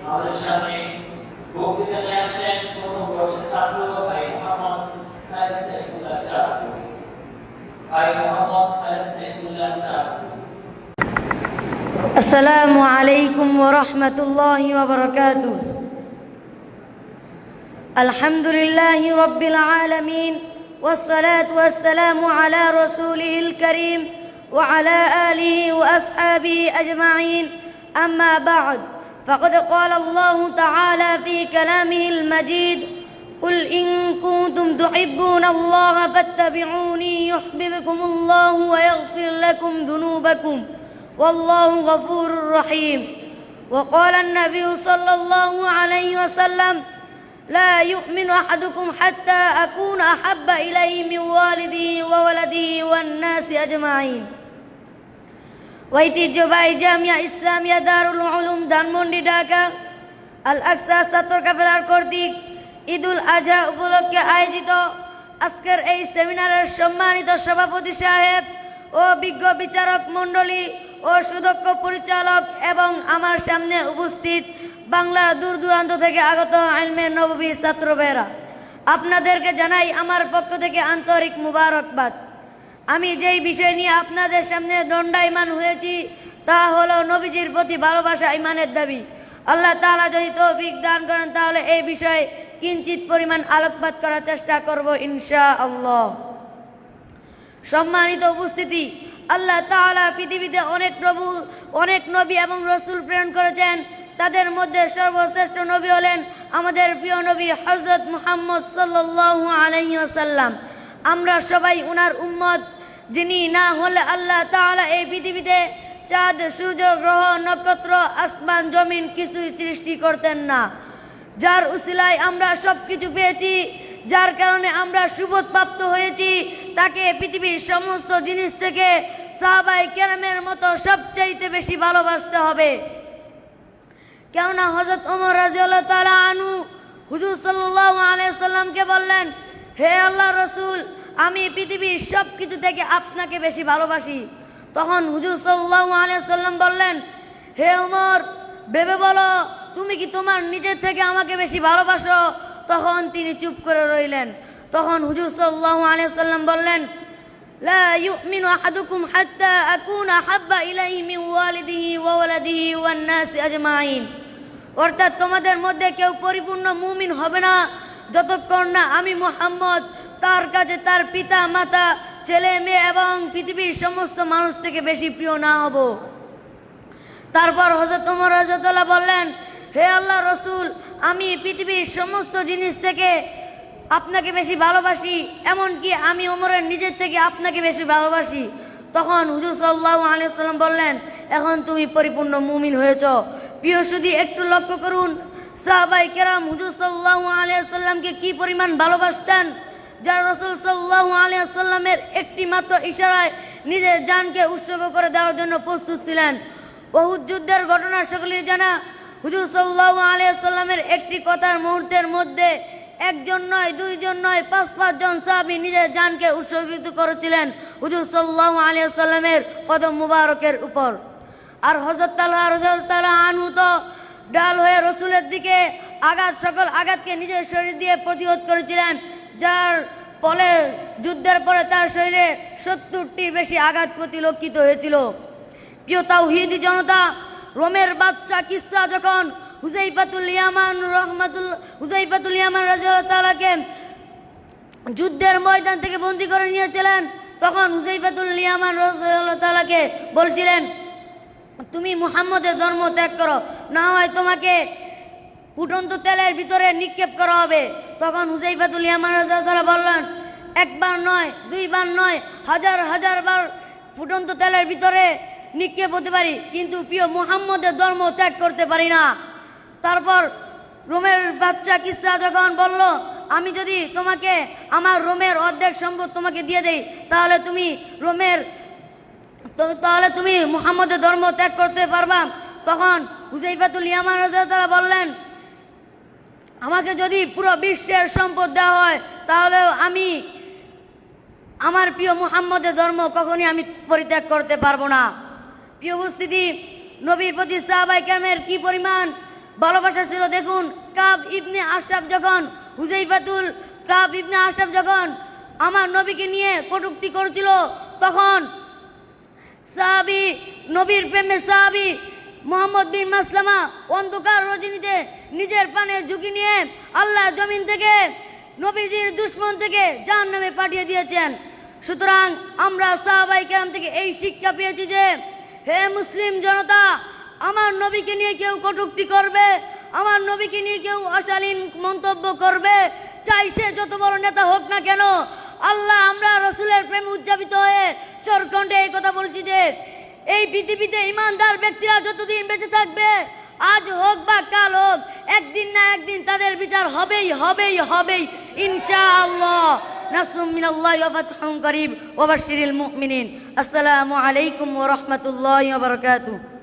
আমাদের সামনে বক্তৃতা নিয়ে আসছেন প্রথম বর্ষের ছাত্র ভাই মোহাম্মদ খালেদ সাইফুল্লাহ চাকু। ভাই মোহাম্মদ খালেদ সাইফুল্লাহ চাকু। আসসালামু আলাইকুম ওয়া রাহমাতুল্লাহি ওয়া বারাকাতুহু। আলহামদুলিল্লাহি রাব্বিল আলামিন والصلاة والسلام على رسوله الكريم وعلى آله وأصحابه أجمعين. أما بعد، فقد قال الله تعالى في كلامه المجيد: قل إن كنتم تحبون الله فاتبعوني يحببكم الله ويغفر لكم ذنوبكم والله غفور رحيم. وقال النبي صلى الله عليه وسلم: لا يؤمن أحدكم حتى أكون أحب إليه من والده وولده والناس أجمعين. ঐতিহ্যবাহী জামিয়া ইসলামিয়া দারুল উলুম ধানমন্ডি ঢাকা আল আকসা ছাত্র কাফেলার কর্তৃক ঈদুল আজহা উপলক্ষে আয়োজিত আজকের এই সেমিনারের সম্মানিত সভাপতি সাহেব ও বিজ্ঞ বিচারক মণ্ডলী ও সুদক্ষ পরিচালক এবং আমার সামনে উপস্থিত বাংলার দূর দূরান্ত থেকে আগত ইলমে নববী ছাত্র ভাইরা, আপনাদেরকে জানাই আমার পক্ষ থেকে আন্তরিক মুবারকবাদ। আমি যেই বিষয় নিয়ে আপনাদের সামনে দণ্ডায়মান হয়েছি তা হলো নবীজির প্রতি ভালোবাসা ইমানের দাবি। আল্লাহ তাআলা যদি তৌফিক দান করেন তাহলে এই বিষয়ে কিঞ্চিত পরিমাণ আলোকপাত করার চেষ্টা করব ইনশাআল্লাহ। সম্মানিত উপস্থিতি, আল্লাহ তাআলা পৃথিবীতে অনেক নবী এবং রাসূল প্রেরণ করেছেন। তাদের মধ্যে সর্বশ্রেষ্ঠ নবী হলেন আমাদের প্রিয় নবী হযরত মুহাম্মদ সাল্লাল্লাহু আলাইহি ওয়াসাল্লাম। আমরা সবাই উনার উম্মত, যিনি না হলে আল্লাহ তাআলা এই পৃথিবীতে চাঁদ, সূর্য, গ্রহ, নক্ষত্র, আসমান, জমিন কিছুই সৃষ্টি করতেন না। যার উসিলায় আমরা সব কিছু পেয়েছি, যার কারণে আমরা সুবোধ প্রাপ্ত হয়েছি, তাকে পৃথিবীর সমস্ত জিনিস থেকে সাহাবায়ে কেরামের মতো সবচাইতে বেশি ভালোবাসতে হবে। কেননা হযরত ওমর রাদিয়াল্লাহু তাআলা আনহু হুজুর সাল্লাল্লাহু আলাইহি ওয়াসাল্লামকে বললেন, হে আল্লাহর রাসূল, আমি পৃথিবীর সব কিছু থেকে আপনাকে বেশি ভালোবাসি। তখন হুজুর সাল্লাল্লাহু আলাইহি ওয়াসাল্লাম বললেন, হে ওমর, ভেবে বলো, তুমি কি তোমার নিজের থেকে আমাকে বেশি ভালোবাসো? তখন তিনি চুপ করে রইলেন। তখন হুজুর সাল্লাল্লাহু আলাইহি ওয়াসাল্লাম বললেন, লা ইউমিনু আহাদুকুম হাত্তা আকুনা হাব্বা ইলাইহি মিন ওয়ালিদিহি ওয়া ওয়ালাদিহি ওয়ান নাসি আজমাইন। অর্থাৎ তোমাদের মধ্যে কেউ পরিপূর্ণ মুমিন হবে না যতক্ষণ না আমি মুহাম্মদ তার কাছে তার পিতা, মাতা, ছেলে, মেয়ে এবং পৃথিবীর সমস্ত মানুষ থেকে বেশি প্রিয় না হব। তারপর হযরত ওমর রাদিয়াল্লাহু বললেন, হে আল্লাহর রাসূল, আমি পৃথিবীর সমস্ত জিনিস থেকে আপনাকে বেশি ভালোবাসি, এমনকি আমি ওমরের নিজের থেকে আপনাকে বেশি ভালোবাসি। তখন হুজুর সাল্লাল্লাহু আলাইহি ওয়াসাল্লাম বললেন, এখন তুমি পরিপূর্ণ মুমিন হয়েছ। প্রিয় সুধী, একটু লক্ষ্য করুন, সাহাবায়ে কেরাম হুজুর সাল্লাল্লাহু আলাইহি ওয়াসাল্লামকে কি পরিমাণ ভালোবাসতেন, যার রাসূল সাল্লাল্লাহু আলাইহি ওয়াসাল্লামের একটি মাত্র ইশারায় নিজের জানকে উৎসর্গ করে দেওয়ার জন্য প্রস্তুত ছিলেন। উহুদ যুদ্ধের ঘটনা সকলেই জানা। হুজুর সাল্লাল্লাহু আলাইহি ওয়াসাল্লামের একটি কথার মুহূর্তের মধ্যে একজন নয়, দুইজন নয়, ৫ জন সাহাবী নিজের জানকে উৎসর্গিত করেছিলেন হুজুর সাল্লাল্লাহু আলাইহি ওয়াসাল্লামের কদম মুবারকের উপর। আর হযরত তালহা রাদিয়াল্লাহু তাআলা আনহু তো ডাল হয়ে রাসূলের দিকে সকল আঘাতকে নিজের শরীর দিয়ে প্রতিহত করেছিলেন, যার ফলে যুদ্ধের পরে তার শরীরে ৭০টি বেশি আঘাত পরিলক্ষিত হয়েছিল। প্রিয় তাওহীদি জনতা, রোমের বাদশা কিসরা যখন হুযায়ফাতুল ইয়ামান রাদিয়াল্লাহু তাআলাকে যুদ্ধের ময়দান থেকে বন্দী করে নিয়েছিলেন, তখন হুযায়ফাতুল ইয়ামান রাদিয়াল্লাহু তাআলাকে বলছিলেন, তুমি মুহাম্মদের ধর্ম ত্যাগ করো, না হয় তোমাকে ফুটন্ত তেলের ভিতরে নিক্ষেপ করা হবে। তখন হুযায়ফাতুল ইয়ামান রাদিয়াল্লাহু তাআলা বললেন, একবার নয়, দুইবার নয়, হাজার হাজার বার ফুটন্ত তেলের ভিতরে নিক্ষেপ হতে পারি, কিন্তু প্রিয় মুহাম্মদের ধর্ম ত্যাগ করতে পারি না। তারপর রোমের বাদশা কিসরা যখন বলল, আমি যদি তোমাকে আমার রোমের অর্ধেক সম্পদ তোমাকে দিয়ে দেই, তাহলে তুমি মুহাম্মদের ধর্ম ত্যাগ করতে পারবা। তখন হুযায়ফাতুল ইয়ামান রাদিয়াল্লাহু তাআলা বললেন, আমাকে যদি পুরো বিশ্বের সম্পদ দেওয়া হয় তাহলে আমি আমার প্রিয় মুহাম্মদের ধর্ম কখনই আমি পরিত্যাগ করতে পারবো না। প্রিয় উপস্থিতি, নবীর প্রতি সাহাবায়ে কেরামের কি পরিমাণ ভালোবাসা ছিল। দেখুন কাব ইবনে আশরাফ যখন কাব ইবনে আশরাফ যখন আমার নবীকে নিয়ে কটূক্তি করেছিল, তখন সাহাবী, নবীর প্রেমে সাহাবী মোহাম্মদ বিন মাসলামা অন্ধকার রজনীতে নিজের প্রাণে ঝুঁকি নিয়ে আল্লাহ জমিন থেকে নবীজির দুশমন থেকে জাহান্নামে পাঠিয়ে দিয়েছেন। সুতরাং আমরা সাহাবায়ে কেরাম থেকে এই শিক্ষা পেয়েছি যে, হে মুসলিম জনতা, আমার নবীকে নিয়ে কেউ কটূক্তি করবে, আমার নবীকে নিয়ে কেউ অশালীন মন্তব্য করবে, চাই সে যত বড় নেতা হোক না কেন, আল্লাহ আমরা রসুলের প্রেমে উজ্জাপিত হয়ে চোরকণ্ঠে এই কথা বলছি যে, এই পৃথিবীতে ইমানদার ব্যক্তিরা যতদিন বেঁচে থাকবে, আজ হোক বা কাল হোক, একদিন না একদিন তাদের বিচার হবেই হবেই হবেই ইনশাআল্লাহ। নাসরুম মিনাল্লাহি ওয়া ফাতহুন করিব ওয়া বাশশিরিল মুমিনিন। আসসালামু আলাইকুম ওয়া রাহমাতুল্লাহি ওয়া বারাকাতুহু।